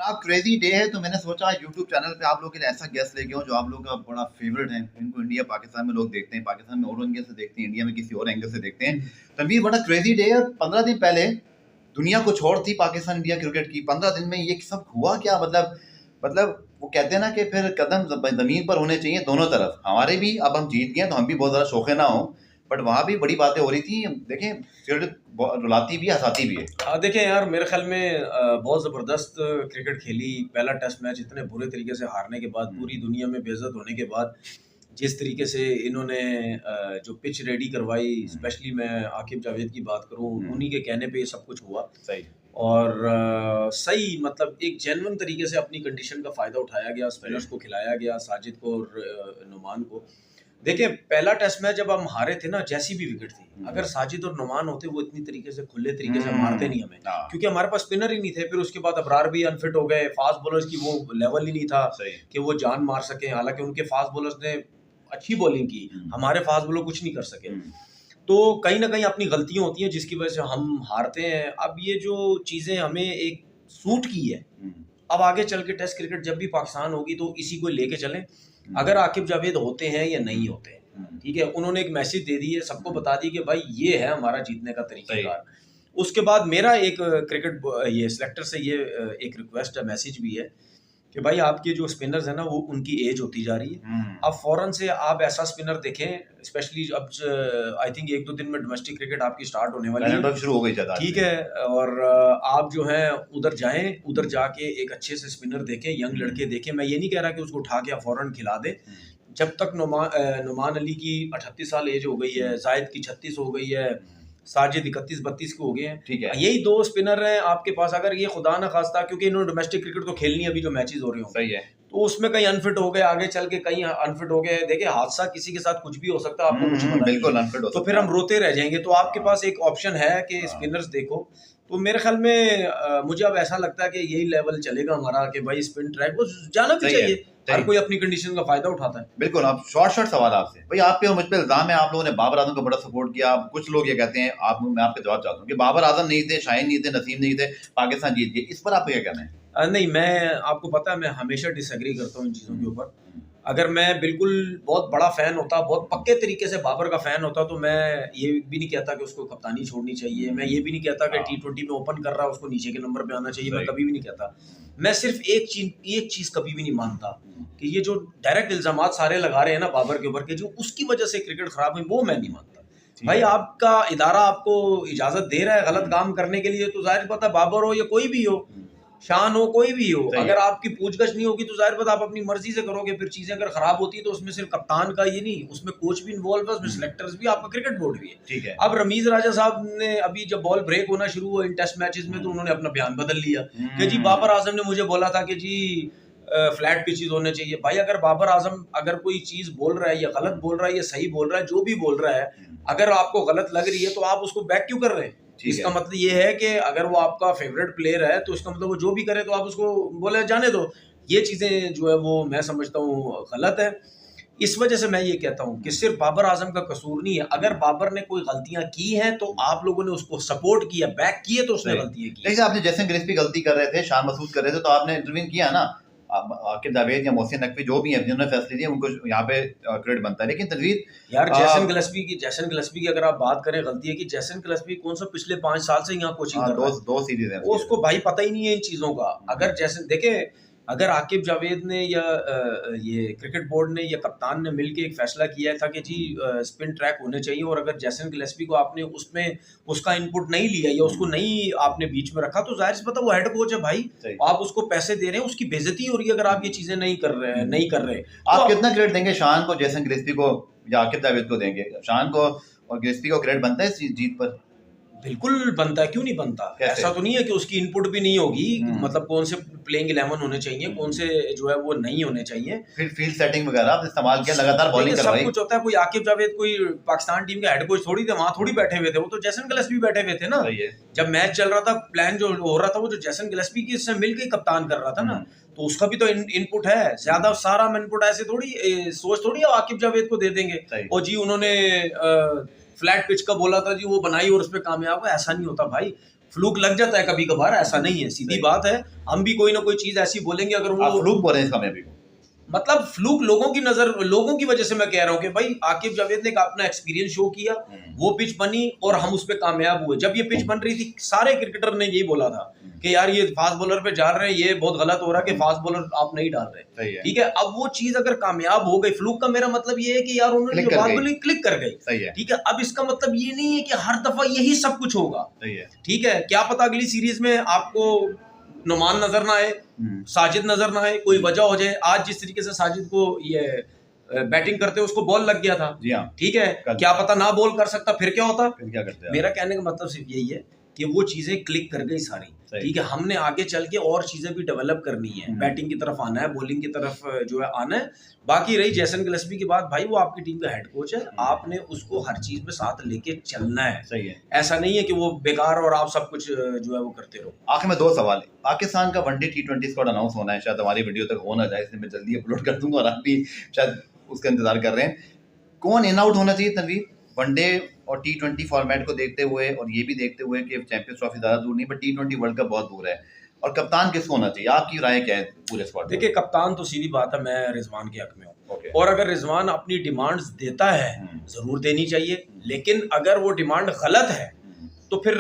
आप crazy day है तो मैंने सोचा यूट्यूब चैनल पे आप लोग के लिए ऐसा गेस्ट लेके आऊं जो आप लोग का बड़ा फेवरेट है, इनको इंडिया पाकिस्तान में लोग देखते हैं, पाकिस्तान में और एंगल से देखते हैं, इंडिया में किसी और एंगल से देखते हैं। तनवीर, बड़ा क्रेजी डे है। 15 दिन पहले दुनिया कुछ और थी पाकिस्तान इंडिया क्रिकेट की। 15 दिन में ये सब हुआ क्या? मतलब वो कहते हैं ना कि फिर कदम जमीन पर होने चाहिए दोनों तरफ। हमारे भी, अब हम जीत गए तो हम भी बहुत ज्यादा शौके ना हो, बट वहां भी बड़ी बातें हो रही थी। देखें, क्रिकेट रुलाती भी है, हंसाती भी है। देखें यार, मेरे ख्याल में बहुत ज़बरदस्त क्रिकेट खेली। पहला टेस्ट मैच इतने बुरे तरीके से हारने के बाद, पूरी दुनिया में बेइज्जत होने के बाद, जिस तरीके से इन्होंने जो पिच रेडी करवाई, स्पेशली मैं आकिब जावेद की बात करूं, उन्हीं के कहने पे ये सब कुछ हुआ। सही। और सही, मतलब एक जेन्युइन तरीके से अपनी कंडीशन का फ़ायदा उठाया गया, स्पिनर्स को खिलाया गया, साजिद को और नुमान को। देखिए, पहला टेस्ट मैच जब हम हारे थे ना, जैसी भी विकेट थी, अगर साजिद और नुमान होते, वो इतनी तरीके से खुले तरीके से मारते नहीं हमें, क्योंकि हमारे पास स्पिनर ही नहीं थे। फिर उसके बाद अबरार भी अनफिट हो गए, फास्ट बॉलर्स की वो लेवल ही नहीं था कि वो जान मार सके। हालांकि उनके फास्ट बॉलर्स ने अच्छी बॉलिंग की, हमारे फास्ट बॉलर कुछ नहीं कर सके। तो कहीं ना कहीं अपनी गलतियां होती हैं जिसकी वजह से हम हारते हैं। अब ये जो चीज़ें हमें एक सूट की है, अब आगे चल के टेस्ट क्रिकेट जब भी पाकिस्तान होगी तो इसी को लेके चलें। अगर आकिब जावेद होते हैं या नहीं होते, ठीक है, उन्होंने एक मैसेज दे दी है, सबको बता दी कि भाई ये है हमारा जीतने का तरीकाकार। उसके बाद मेरा एक क्रिकेट ये सिलेक्टर से ये एक रिक्वेस्ट है, मैसेज भी है कि भाई आपके जो स्पिनर्स हैं ना, वो उनकी एज होती जा रही है। अब फौरन से आप ऐसा स्पिनर देखें, स्पेशली अब आई थिंक 1-2 दिन में डोमेस्टिक क्रिकेट आपकी स्टार्ट होने वाली है, शुरू हो गई ज़्यादा, ठीक है। और आप जो है उधर जाएं, उधर जाके एक अच्छे से स्पिनर देखें, यंग लड़के देखें। मैं ये नहीं कह रहा कि उसको उठा के फौरन खिला दे। जब तक नुमान अली की 38 साल एज हो गई है, जायद की 36 हो गई है, साजिद 31-32 के हो गए हैं, ठीक है, यही 2 स्पिनर हैं आपके पास। अगर ये खुदा न खास्ता, क्योंकि इन्होंने डोमेस्टिक क्रिकेट तो खेलनी, अभी जो मैचेस हो रहे हो, सही है, तो उसमें कहीं अनफिट हो गए, आगे चल के कहीं अनफिट हो गए। देखिए, हादसा किसी के साथ कुछ भी हो सकता है, आपको कुछ पता बिल्कुल अनफिट हो तो फिर हम रोते रह जाएंगे। तो आपके पास एक ऑप्शन है कि स्पिनर्स देखो। तो मेरे ख्याल में मुझे अब ऐसा लगता है कि यही लेवल चलेगा हमारा कि भाई स्पिन ट्रैक वो जाना भी चाहिए। हर कोई अपनी कंडीशन का फायदा उठाता है। बिल्कुल। आप शॉर्ट सवाल आपसे, भाई आप पे और मुझ पे इल्जाम है, आप लोगों ने बाबर आजम को बड़ा सपोर्ट किया। कुछ लोग ये कहते हैं, मैं आपके जवाब चाहता हूँ कि बाबर आजम नहीं थे, शाहीन नहीं थे, नसीम नहीं थे, पाकिस्तान जीत गई। इस पर आपका क्या कहना है? नहीं, मैं आपको पता है, मैं हमेशा डिसएग्री करता हूँ इन चीज़ों के ऊपर। अगर मैं बिल्कुल बहुत बड़ा फ़ैन होता, बहुत पक्के तरीके से बाबर का फ़ैन होता, तो मैं ये भी नहीं कहता कि उसको कप्तानी छोड़नी चाहिए। मैं ये भी नहीं कहता कि T20 में ओपन कर रहा है उसको नीचे के नंबर पे आना चाहिए। मैं कभी भी नहीं कहता। मैं सिर्फ एक चीज़ कभी भी नहीं मानता कि ये जो डायरेक्ट इल्ज़ामात सारे लगा रहे हैं ना बाबर के ऊपर के, जो उसकी वजह से क्रिकेट ख़राब हुई, वो मैं नहीं मानता। भाई आपका इदारा आपको इजाज़त दे रहा है गलत काम करने के लिए, तो ज़ाहिर पता, बाबर हो या कोई भी हो, शान हो, कोई भी हो, अगर आपकी पूछगछ नहीं होगी तो जाहिर बात आप अपनी मर्जी से करोगे। फिर चीजें अगर खराब होती है तो उसमें सिर्फ कप्तान का ये नहीं, उसमें कोच भी इन्वॉल्व है, उसमें सिलेक्टर्स भी, आपका क्रिकेट बोर्ड भी है, ठीक है। अब रमीज राजा साहब ने अभी जब बॉल ब्रेक होना शुरू हुआ इन टेस्ट मैचेस में, तो उन्होंने अपना बयान बदल लिया कि जी बाबर आजम ने मुझे बोला था कि जी फ्लैट पिचेस होने चाहिए। भाई अगर बाबर आजम अगर कोई चीज बोल रहा है, या गलत बोल रहा है या सही बोल रहा है, जो भी बोल रहा है, अगर आपको गलत लग रही है तो आप उसको बैक क्यों कर रहे हैं? इसका मतलब ये है कि अगर वो आपका फेवरेट प्लेयर है तो इसका मतलब वो जो भी करे तो आप उसको बोले जाने दो। ये चीजें जो है वो मैं समझता हूँ गलत है। इस वजह से मैं ये कहता हूँ कि सिर्फ बाबर आजम का कसूर नहीं है। अगर बाबर ने कोई गलतियां की हैं तो आप लोगों ने उसको सपोर्ट किया, बैक किए, तो उसने गलतियां की। जैसे आपने जैसन ग्रिस्पी गलती कर रहे थे, शान महसूस कर रहे थे, तो आपने इंटरवीन किया ना। आकिब जावेद या मोहसिन नकवी जो भी हैं, जिन्होंने फैसले दिए, उनको यहाँ पे क्रेडिट बनता है। लेकिन तनवीर यार, जैसन गिलस्पी की अगर आप बात करें, गलती है कि जैसन गिलस्पी कौन सा पिछले 5 साल से यहाँ कोचिंग कर रहा है, दो सीरीज है, उसको भाई पता ही नहीं है इन चीजों का। अगर जैसे देखे, अगर आकिब जावेद ने या ये क्रिकेट बोर्ड ने या कप्तान ने मिलकर एक फैसला किया था कि जी स्पिन ट्रैक होने चाहिए, और अगर जैसन गिलस्पी को आपने उसमें उसका इनपुट नहीं लिया या उसको नहीं आपने बीच में रखा, तो जाहिर सी पता वो हेड कोच है भाई, आप उसको पैसे दे रहे हैं, उसकी बेइज्जती हो रही है अगर आप ये चीजें नहीं कर रहे। आप कितना क्रेडिट देंगे शान को, जैसन गिलस्पी को या आकिब जावेद को देंगे? शान को और गिलस्पी को क्रेडिट बनता है इस जीत पर? बिल्कुल बनता है, क्यों नहीं बनता? ऐसा तो नहीं है कि उसकी इनपुट भी नहीं होगी। मतलब कौन से प्लेइंग 11 होने चाहिए, कौन से जो है वो नहीं होने चाहिए, फिर फील्ड सेटिंग वगैरह इस्तेमाल किया, लगातार बॉलिंग करवाई, सब कुछ होता है। कोई आकिब जावेद कोई पाकिस्तान टीम के हेड कोच थोड़ी थे, वहां थोड़ी बैठे हुए थे, वो तो जैसन गिलस्पी बैठे हुए थे ना। जब मैच चल रहा था, प्लान जो हो रहा था, वो जो जैसन गिलस्पी की इससे मिलकर कप्तान कर रहा था ना, तो उसका भी तो इनपुट है। ज्यादा सारा इनपुट ऐसे थोड़ी सोच थोड़ी आकिब जावेद को दे देंगे और जी उन्होंने फ्लैट पिच का बोला था जी वो बनाई और उस पर कामयाब है, ऐसा नहीं होता भाई। फ्लूक लग जाता है कभी कभार, ऐसा नहीं है, सीधी बात है। हम भी कोई ना कोई चीज ऐसी बोलेंगे अगर वो फ्लूक बोल रहे हैं इस कामयाबी को, मतलब फ्लूक लोगों की नजर, लोगों की वजह से मैं कह रहा हूँ कि भाई आकिब जावेद ने अपना एक्सपीरियंस शो किया, वो पिच बनी और हम उस पर कामयाब हुए। जब ये पिच बन रही थी सारे क्रिकेटर ने यही बोला था कि यार ये फास्ट बॉलर पे जा रहे हैं, ये बहुत गलत हो रहा है कि फास्ट बॉलर आप नहीं डाल रहे, ठीक है। अब वो चीज अगर कामयाब हो गई, फ्लूक का मेरा मतलब ये है कि यार उन्होंने जो बात बोली क्लिक कर गई, ठीक है। अब इसका मतलब ये नहीं है कि हर दफा यही सब कुछ होगा, ठीक है। क्या पता अगली सीरीज में आपको नुमान नजर ना आए, साजिद नजर ना आए, कोई वजह हो जाए। आज जिस तरीके से साजिद को ये बैटिंग करते उसको बॉल लग गया था, ठीक है, क्या पता ना बॉल कर सकता, फिर क्या होता, फिर क्या करते। मेरा कहने का मतलब सिर्फ यही है कि वो चीजें क्लिक कर गई सारी, ठीक है। हमने आगे चल के और चीजें भी डेवलप करनी है, बैटिंग की तरफ आना है, बॉलिंग की तरफ जो है आना है। बाकी रही जैसन गिलस्पी की बात, भाई वो आपकी टीम का हेड कोच है, आपने उसको हर चीज में साथ लेके चलना है, सही है। ऐसा नहीं है कि वो बेकार और आप सब कुछ जो है वो करते रहो। आखिर में 2 सवाल है। पाकिस्तान का वनडे T20 स्क्वाड अनाउंस होना है, शायद हमारी वीडियो तक हो ना जाए, इसलिए मैं जल्दी अपलोड कर दूंगा और आप भी शायद उसका इंतजार कर रहे हैं। कौन इन आउट होना चाहिए तनवीर, वनडे और T20 फॉर्मेट को देखते हुए, और ये भी देखते हुए कि चैंपियंस ट्रॉफी ज़्यादा दूर नहीं, बट T20 वर्ल्ड कप बहुत दूर है, और कप्तान किसको होना चाहिए, आपकी राय क्या है पूरे स्क्वाड? देखिए कप्तान तो सीधी बात है, मैं रिजवान के हक में हूँ, और अगर रिजवान अपनी डिमांड्स देता है जरूर देनी चाहिए, लेकिन अगर वो डिमांड गलत है तो फिर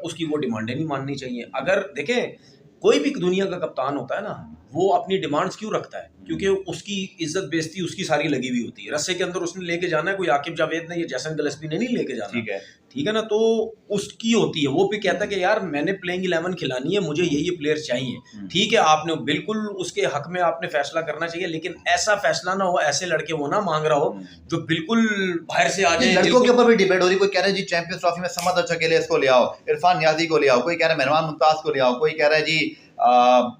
उसकी वो डिमांडें नहीं माननी चाहिए। अगर देखें कोई भी दुनिया का कप्तान होता है ना, वो अपनी डिमांड्स क्यों रखता है, क्योंकि उसकी इज्जत बेइज्जती उसकी सारी लगी हुई होती है, रस्से के अंदर उसने लेके जाना है, कोई आकिब जावेद ने या जैसन गिलस्पी ने नहीं लेके जाना, ठीक है ना, तो उसकी होती है। वो भी कहता है कि यार मैंने प्लेइंग 11 खिलानी है, मुझे ये प्लेयर चाहिए, ठीक है। आपने बिल्कुल उसके हक में आपने फैसला करना चाहिए, लेकिन ऐसा फैसला ना हो, ऐसे लड़के वो ना मांग रहा हो जो बिल्कुल बाहर से आ जाए। लड़कों के ऊपर भी डिबेट हो रही, कोई कह रहा है जी चैंपियंस ट्रॉफी में समद अच्छा खेले इसको ले आओ, इरफान नियाजी को ले आओ, कोई कह रहा है मेहमान मुमताज को ले आओ, कोई कह रहा है जी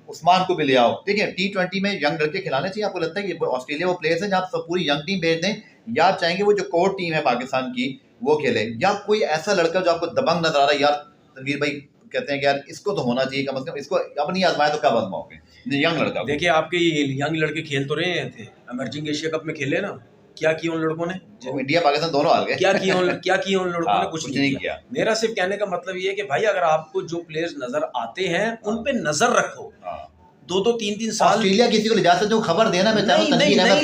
उस्मान को भी ले आओ। ठीक है, T20 में यंग लड़के खिलाने चाहिए। आपको लगता है कि ऑस्ट्रेलिया वो प्लेयर्स हैं जहाँ पूरी यंग टीम भेज दें, या आप चाहेंगे वो जो कोर टीम है पाकिस्तान की वो खेले, या कोई ऐसा लड़का जो आपको दबंग नजर आ रहा है, यार तनवीर भाई कहते हैं कि यार इसको तो होना चाहिए, कम से कम इसको अब नहीं आजमाया तो कब आजमाओगे, यंग लड़का? देखिए आपके यंग लड़के खेल तो रहे थे, इमर्जिंग एशिया कप में खेले ना, क्या किया उन लड़कों ने? इंडिया पाकिस्तान दोनों हार गए। क्या किया उन लड़कों ने? कुछ नहीं किया। मेरा सिर्फ कहने का मतलब ये है कि भाई अगर आपको जो प्लेयर्स नजर आते हैं उन पे नजर रखो। 2-2 3-3 साल ऑस्ट्रेलिया किसी को ले जा सकते हो, खबर देना मैं चाहूँ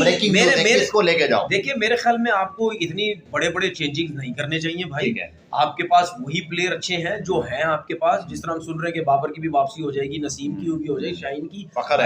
ब्रेकिंग न्यूज़ को लेके जाओ। देखिए मेरे ख्याल में आपको इतनी बड़े चेंजिंग नहीं करने चाहिए भाई। आपके पास वही प्लेयर अच्छे हैं जो हैं आपके पास, जिस तरह हम सुन रहे हैं कि बाबर की भी वापसी हो जाएगी, नसीम की भी हो जाएगी, शाहीन की, फखर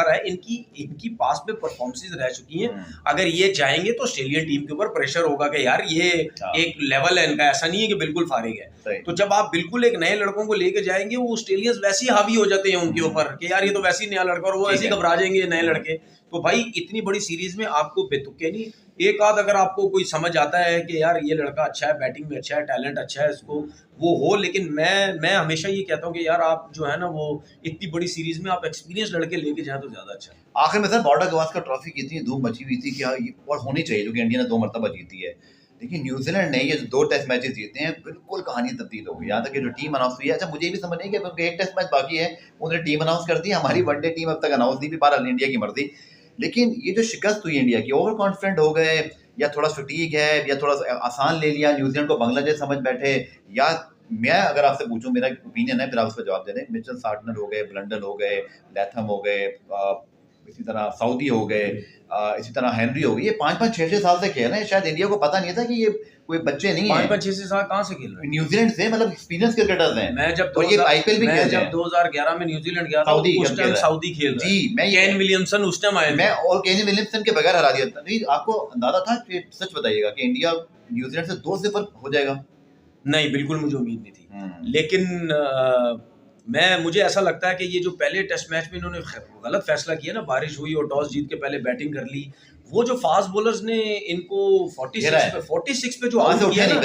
है, इनकी पास में परफॉर्मेंसेस रह चुकी हैं। अगर ये जाएंगे तो ऑस्ट्रेलियन टीम के ऊपर प्रेशर होगा कि यार ये एक लेवल है इनका, ऐसा नहीं है कि बिल्कुल फारिग है। तो जब आप बिल्कुल एक नए लड़कों को लेके जाएंगे, वो ऑस्ट्रेलियंस वैसे ही हावी हो जाते हैं उनके ऊपर कि यार ये तो वैसे ही नया लड़का, और वो ऐसे ही घबरा जाएंगे नए लड़के। तो भाई इतनी बड़ी सीरीज में आपको बेतुके नहीं, एक आध अगर आपको कोई समझ आता है कि यार ये लड़का अच्छा है, बैटिंग में अच्छा है, टैलेंट अच्छा है, इसको वो हो। लेकिन मैं हमेशा ये कहता हूँ कि यार आप जो है ना वो इतनी बड़ी सीरीज में आप एक्सपीरियंस लड़के लेके जाए तो ज्यादा अच्छा है। आखिर में सर बॉर्डर गवास्कर ट्रॉफी की इतनी धूम मची हुई थी कि और होनी चाहिए, जो कि इंडिया ने 2 मरतबा जीती है। लेकिन न्यूजीलैंड ने ये जो 2 टेस्ट मैचेस जीते हैं, बिल्कुल कहानी तब्दील हो गई। यहाँ तक कि जो टीम अनाउंस हुई है, अच्छा मुझे भी समझ नहीं कि 1 टेस्ट मैच बाकी है, उन्होंने टीम अनाउंस कर दी, हमारी वनडे टीम अब तक अनाउंस नहीं भी, बाहर इंडिया की मर्जी। लेकिन ये जो शिकस्त हुई इंडिया की, ओवर कॉन्फिडेंट हो गए, या थोड़ा फटीग है, या थोड़ा सा आसान ले लिया, न्यूजीलैंड को बांग्लादेश समझ बैठे, या मैं अगर आपसे पूछूं, मेरा ओपिनियन है, फिर आप उस पर जवाब दे दें, मिचेल सार्टनर हो गए, ब्लंडन हो गए, लैथम हो गए, इसी तरह सऊदी हो गए, इसी तरह हेनरी हो गए, ये 5-5 6-6 साल से खेल रहे हैं। शायद इंडिया को पता नहीं था कि ये कोई बच्चे नहीं है। 5-6 साल कहाँ से खेल रहे हैं? न्यूजीलैंड से, मतलब एक्सपीरियंस क्रिकेटर्स हैं। मैं जब ये आईपीएल भी खेल रहे हैं। जब 2011 में न्यूजीलैंड गया था, उस टाइम सऊदी खेल रहा है। जी, मैं केन विलियमसन उस टाइम आए, मैं और केन विलियमसन के बगैर हरा दिया था। नहीं, आपको अंदाजा था कि सच बताइएगा कि इंडिया न्यूजीलैंड से 2-0 हो जाएगा? नहीं, बिल्कुल मुझे उम्मीद नहीं थी। लेकिन मुझे ऐसा लगता है कि ये जो पहले टेस्ट मैच में इन्होंने गलत फैसला किया ना, बारिश हुई और टॉस जीत के पहले बैटिंग कर ली, वो जो फास्ट बॉलर्स ने इनको 46 पे जो आउट किया ना,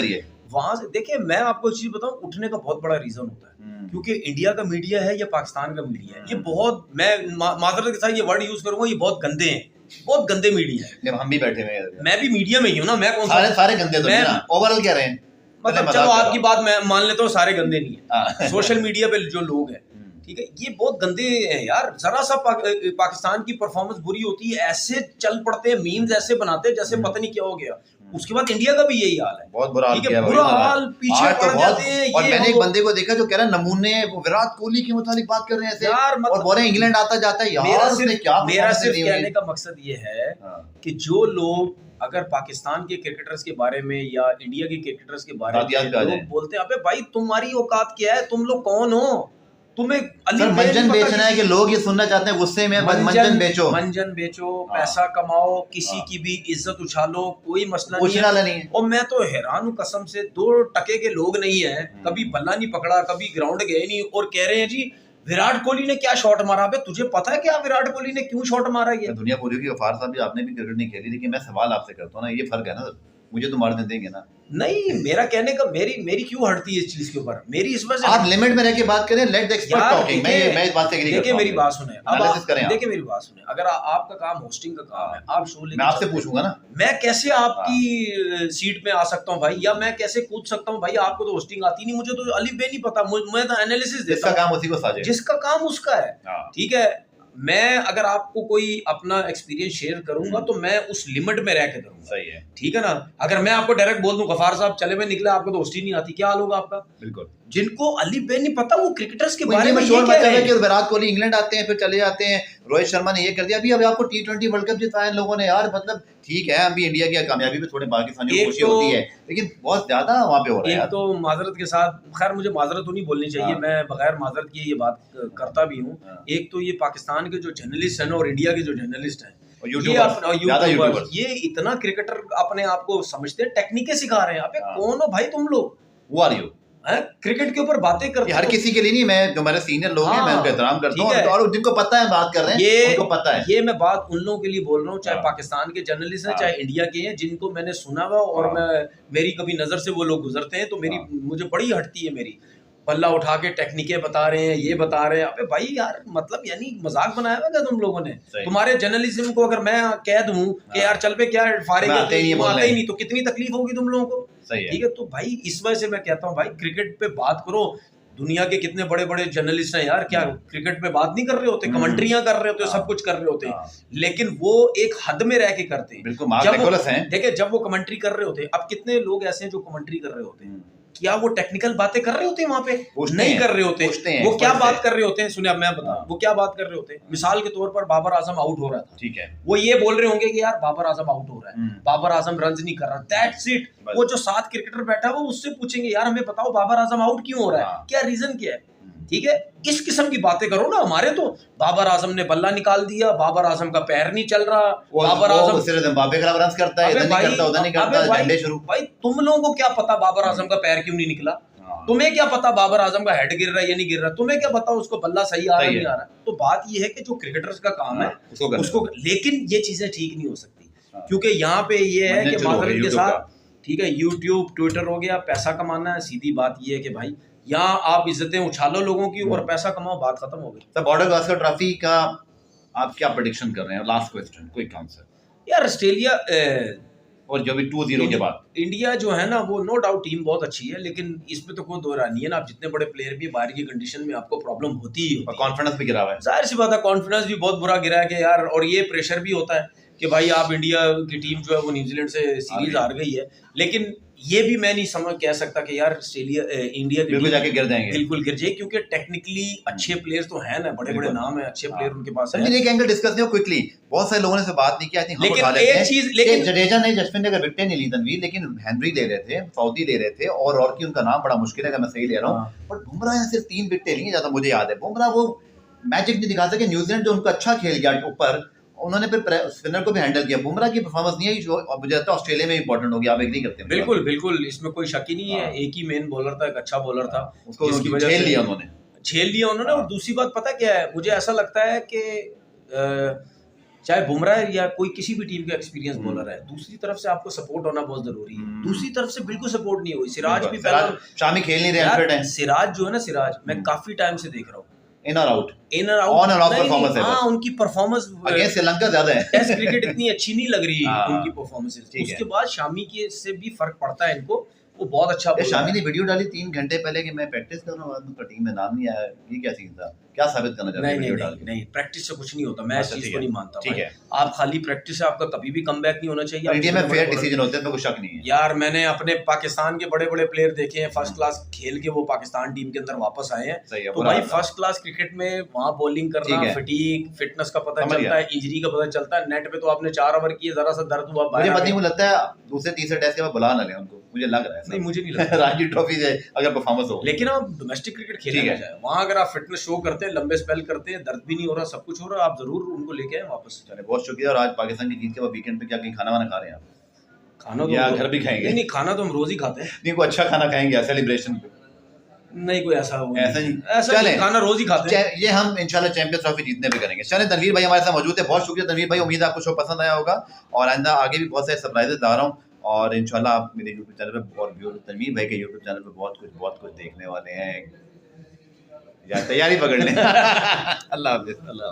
वहां से देखिए मैं आपको एक चीज बताऊं, उठने का बहुत बड़ा रीजन होता है, क्योंकि इंडिया का मीडिया है या पाकिस्तान का मीडिया है, ये बहुत, मैं माजरत के साथ ये वर्ड यूज करूंगा, ये बहुत गंदे हैं, बहुत गंदे मीडिया है। हम भी बैठे हुए हैं, मैं भी मीडिया में ही हूँ ना, मैं कौन सारे गंदे तो नहीं, ओवरऑल कह रहे हैं, मतलब चलो आपकी बात मैं मान लेता हूँ, सारे गंदे नहीं है। सोशल मीडिया पे जो लोग हैं, ठीक है, ये बहुत गंदे हैं यार। जरा सा पाकिस्तान की परफॉर्मेंस बुरी होती है, ऐसे चल पड़ते हैं, मीम्स ऐसे बनाते हैं जैसे पता नहीं क्या हो गया। उसके बाद इंडिया का भी यही हाल है, बहुत बुरा हाल ठीक है, किया बुरा हाल, पीछे आज तो पड़ बहुत। जाते हैं। और ये मैंने एक हम- बंदे को देखा जो कह रहा है नमूने वो विराट कोहली के मुताबिक बात कर रहे हैं ऐसे, यार और मतलब बोल रहे हैं इंग्लैंड आता जाता है यार, उसने क्या मेरा performance सिर्फ दी हुई है। कहने का मकसद ये है हाँ। कि जो लोग अगर पाकिस्तान के क्रिकेटर्स के बारे में या इंडिया के क्रिकेटर्स के बारे बात याद में कर लोग जाए। बोलते हैं, अबे भाई तुम्हारी औकात क्या है, तुम लोग कौन हो, तुम्हें अली सर बेन मंजन नहीं पता बेचना है कि लोग ये सुनना चाहते हैं गुस्से में, मंजन बेचो, मंजन बेचो, हाँ। पैसा कमाओ, किसी हाँ। की भी इज्जत उछालो, कोई मसला नहीं पूछने है। वाला नहीं है। और मैं तो हैरान हूँ कसम से, 2 टके के लोग नहीं है, कभी बल्ला नहीं पकड़ा, कभी ग्राउंड गए नहीं, और कह रहे हैं जी विराट कोहली ने क्या शॉट मारा। बे तुझे पता है क्या विराट कोहली ने क्यों शॉट मारा? ये दुनिया पूरी की गफार साहब भी आपने भी क्रिकेट नहीं खेली, लेकिन मैं सवाल आपसे करता हूँ ना, ये फर्क है ना, मुझे तो मारने देंगे ना? नहीं, मेरा कहने का मेरी क्यों हटती है इस चीज के ऊपर, मेरी इस वजह आप लिमिट में रह के बात करें, लेट द एक्सपर्ट यार टॉकिंग। मैं इस बात से एग्री करता देखिए हूँ। मेरी बात सुने, अब एनालिसिस करें आप। देखिए मेरी बात सुने, अगर आपका काम होस्टिंग का काम है, आप शो लेके मैं आपसे चलते हैं, पूछूंगा ना, मैं कैसे आपकी सीट पे आ सकता हूँ भाई, या मैं कैसे कूद सकता हूँ भाई? आपको तो होस्टिंग आती नहीं, मुझे तो अली बे नहीं पता, मैं तो एनालिसिस देता जिसका हूँ, काम उसी को साझे। जिसका काम उसका है, हाँ। ठीक है। मैं अगर आपको कोई अपना एक्सपीरियंस शेयर करूंगा तो मैं उस लिमिट में रह के करूंगा, सही है, ठीक है ना। अगर मैं आपको डायरेक्ट बोल दूं गफार साहब चले में निकले, आपको तो होस्टिंग नहीं आती, क्या हाल होगा आपका? बिल्कुल। जिनको अली बेन नहीं पता, वो क्रिकेटर्स के वो बारे में इंडिया ये में कह शोर रहे मचा है कि हैं। विराट कोहली इंग्लैंड आते हैं फिर चले जाते हैं, रोहित शर्मा ने ये कर दिया, अभी आपको T20 वर्ल्ड कप जिताया इन लोगों ने यार, मतलब ठीक है अभी इंडिया की कामयाबी पे थोड़े पाकिस्तानियों को एक खुशी तो- होती है, लेकिन बहुत ज्यादा वहाँ पे हो रहा है एक यार। तो माजरत के साथ, खैर मुझे माजरत तो नहीं बोलनी चाहिए, हाँ। मैं बगैर माजरत किए ये बात करता भी हूँ। हाँ। एक तो ये पाकिस्तान के जो जर्नलिस्ट हैं और इंडिया के जो जर्नलिस्ट हैं, और ये यूट्यूबर्स, ज्यादा यूट्यूबर्स, ये इतना क्रिकेटर अपने आप को समझते हैं, टेक्निकें सिखा रहे हैं। अबे हाँ। कौन हो भाई तुम लोग? वो आ रही हो हैं? क्रिकेट के ऊपर बातें करते ये हर हो। किसी के लिए नहीं, मैं जो मेरे सीनियर लोग हैं मैं हाँ, उनका एहतराम करता ठीक है। हूँ, और जिनको पता है बात कर रहे हैं उनको पता है। ये मैं बात उन लोगों के लिए बोल रहा हूँ, चाहे हाँ। पाकिस्तान के जर्नलिस्ट हैं, हाँ। चाहे इंडिया के हैं, जिनको मैंने सुना हुआ और हाँ। मेरी कभी नजर से वो लोग गुजरते हैं तो हाँ। मुझे बड़ी हटती है, मेरी पल्ला उठा के टेक्निकें बता रहे हैं, ये बता रहे हैं। अबे भाई यार, मतलब यानी मजाक बनाया हुआ क्या तुम लोगों ने? सही। तुम्हारे जर्नलिज्म को अगर मैं कह दूं कि यार चल पे क्या फारेंगे, आते ही नहीं तुम बोलने। आते ही नहीं, तो कितनी तकलीफ होगी तुम लोगों को? सही है। ठीक है, तो भाई इस वजह से मैं कहता हूँ भाई क्रिकेट पे बात करो। दुनिया के कितने बड़े बड़े जर्नलिस्ट हैं यार, क्या क्रिकेट पे बात नहीं कर रहे होते? कमेंट्रियां कर रहे होते, सब कुछ कर रहे होते, लेकिन वो एक हद में रह के करते हैं। बिल्कुल, मार्क निकोलस हैं। देखिए जब वो कमेंट्री कर रहे होते, अब कितने लोग ऐसे हैं जो कमेंट्री कर रहे होते हैं, क्या वो टेक्निकल बातें कर रहे होते हैं वहां पे? नहीं कर रहे होते। वो क्या बात कर रहे होते हैं? सुनिए अब मैं बता, वो क्या बात कर रहे होते हैं। मिसाल के तौर पर बाबर आजम आउट हो रहा था, ठीक है, वो ये बोल रहे होंगे कि यार बाबर आजम आउट हो रहा है, बाबर आजम रन नहीं कर रहा, दैट्स इट। वो जो 7 क्रिकेटर बैठा है वो उससे पूछेंगे यार हमें बताओ बाबर आजम आउट क्यों हो रहा है, क्या रीजन क्या है? ठीक है, इस किस्म की बातें करो ना। हमारे तो बाबर आजम ने बल्ला निकाल दिया, बाबर आजम का पैर नहीं चल रहा, बाबर आजम सिर्फ जिम्बाब्वे खिलाफ रन करता है, इधर नहीं करता, उधर नहीं करता, झंडे शुरू। भाई तुम लोगों को क्या पता बाबर आजम का पैर क्यों नहीं निकला? तुम्हें क्या पता बाबर आजम का हेड गिर रहा है या नहीं गिर रहा? तुम्हें क्या पता उसको बल्ला सही आ रहा है नहीं आ रहा? तो बात ये है कि जो क्रिकेटर्स का काम है उसको, लेकिन ये चीजें ठीक नहीं हो सकती, क्योंकि यहाँ पे ये है कि माजरत के साथ, ठीक है, यूट्यूब ट्विटर हो गया, पैसा कमाना है। सीधी बात ये है कि भाई यहाँ आप इज्जतें उछालो लोगों की और पैसा कमाओ, बात खत्म हो गई। तो बॉर्डर गावस्कर ट्रॉफी का आप क्या प्रेडिक्शन कर रहे हैं? Last question, quick answer. यार ऑस्ट्रेलिया और जो भी 2-0 के बाद इंडिया जो है ना, वो नो डाउट टीम बहुत अच्छी है, लेकिन इसमें तो कोई दो राय नहीं है ना। आप जितने बड़े प्लेयर भी बाहर की कंडीशन में आपको प्रॉब्लम होती ही होती है, कॉन्फिडेंस भी गिरा हुआ है। जाहिर सी बात है, कॉन्फिडेंस भी बहुत बुरा गिरा है कि यार, और ये प्रेशर भी होता है कि भाई आप इंडिया की टीम जो है वो न्यूजीलैंड से सीरीज हार गई है, लेकिन ये भी मैं नहीं समझ कह सकता कि यार ऑस्ट्रेलिया इंडिया की बिल्कुल जाके गिर जाएंगे, बिल्कुल गिर जाए, क्योंकि टेक्निकली अच्छे प्लेयर्स तो हैं ना, बड़े बड़े नाम है, अच्छे प्लेयर उनके पास है। एक एंगल डिस्कस नहीं हो क्विकली, बहुत सारे लोगों ने से बात नहीं की, आई थिंक हम उठा लेते हैं। लेकिन जडेजा ने, जसप्रीत ने विकेट नहीं ली तनवीर, लेकिन हेनरी ले रहे थे, सऊदी ले रहे थे, और की उनका नाम बड़ा मुश्किल है अगर मैं सही ले रहा हूँ, और बुमराह ने सिर्फ 3 विकेटें ली, ज्यादा मुझे याद है। बुमराह वो मैजिक नहीं दिखा सके। न्यूजीलैंड जो उनका अच्छा खेल गया ऊपर, उन्होंने फिर स्पिनर को भी हैंडल किया। बुमराह की परफॉर्मेंस नहीं आई, जो मुझे लगता है ऑस्ट्रेलिया में इंपॉर्टेंट होगी। आप एग्री करते हैं? बिल्कुल बिल्कुल, इसमें कोई शक ही नहीं है। एक ही मेन बॉलर था, एक अच्छा बॉलर था, उसको जिसकी वजह झेल से लिया उन्होंने, झेल लिया उन्होंने। और दूसरी बात पता क्या है, मुझे ऐसा लगता है कि चाहे बुमराह या कोई किसी भी टीम का एक्सपीरियंस बॉलर है, दूसरी तरफ से आपको सपोर्ट होना बहुत जरूरी है। दूसरी तरफ से बिल्कुल सपोर्ट नहीं हुई। सिराज भी पहले, शामी खेल नहीं रहे, सिराज जो है ना, सिराज मैं काफी टाइम से देख रहा हूँ, इन और आउट, इन और आउट, ऑन और ऑफ परफॉर्मेंस है। हाँ, उनकी परफॉर्मेंस अगेंस्ट श्रीलंका ज्यादा है, टेस्ट क्रिकेट इतनी अच्छी नहीं लग रही उनकी परफॉर्मेंस। उसके बाद शामी के से भी फर्क पड़ता है इनको, वो बहुत अच्छा। शामी ने वीडियो डाली 3 घंटे पहले कि मैं प्रैक्टिस कर रहा हूँ, टीम में नाम नहीं आया, ये क्या सीन था? क्या साबित करना चाहते हैं नहीं वीडियो नहीं डाल नहीं के? नहीं, प्रैक्टिस से कुछ नहीं होता, मैं इस अच्छा, चीज ठीक को है, नहीं मानता ठीक भाई। है। आप खाली प्रैक्टिस से आपका कभी भी कमबैक नहीं होना चाहिए। और आप इंडिया में जितने फेयर बड़े डिसीजन होते हैं, इसमें कोई शक नहीं है। यार मैंने अपने पाकिस्तान के बड़े बड़े प्लेयर देखे हैं, फर्स्ट क्लास खेल के वो पाकिस्तान टीम के अंदर वापस आए हैं। सही है, तो बुरा भाई हाल था। फर्स्ट क्लास क्रिकेट में वहाँ बॉलिंग करना, ठीक है। फटीक, फिटनेस का पता समझ चलता गया। है, इंजरी का पता चलता है। नेट पे तो आपने 4 ओवर किए, जरा सा दर्द हुआ, मुझे बाहर आ पता नहीं, गए। मुझे लगता है दूसरे तीसरे टेस्ट के बाद बुला ना लें उनको, मुझे लग रहा है ऐसा। नहीं मुझे नहीं लगता। रणजी ट्रॉफी से अगर परफॉर्मेंस हो। लेकिन आप डोमेस्टिक क्रिकेट खेलने ठीक में है। जाए, वहाँ अगर आप फिटनेस शो करते हैं, लंबे स्पेल करते हैं, दर्द भी नहीं हो रहा, सब कुछ हो रहा, आप जरूर उनको लेके आए वापस। चलिए बहुत शुक्रिया। और आज पाकिस्तान की जीत के बाद वीकेंड पे क्या कहीं खाना वाना खा रहे हैं आप? खाना तो या हम घर भी खाएंगे? नहीं नहीं, खाना तो हम रोज ही खाते हैं। नहीं, कोई अच्छा खाना खाएंगे सेलिब्रेशन पे? नहीं कोई ऐसा वो ऐसा नहीं, नहीं। ऐसा चलें। नहीं, खाना रोज ही खाते हैं। ये हम इंशाल्लाह चैंपियंस ट्रॉफी जीतने पे करेंगे। चलें, तनवीर भाई हमारे साथ मौजूद है, बहुत शुक्रिया तनवीर भाई। उम्मीद है आपको शो पसंद आया होगा और आइंदा आगे भी बहुत सारे सरप्राइजेस ला रहा हूँ। और इंशाल्लाह आप मेरे यूट्यूब चैनल पे और तनवीर भाई के यूट्यूब चैनल पे बहुत कुछ देखने वाले हैं। या तैयारी पकड़ लें। अल्लाह हाफिज़। अल्लाह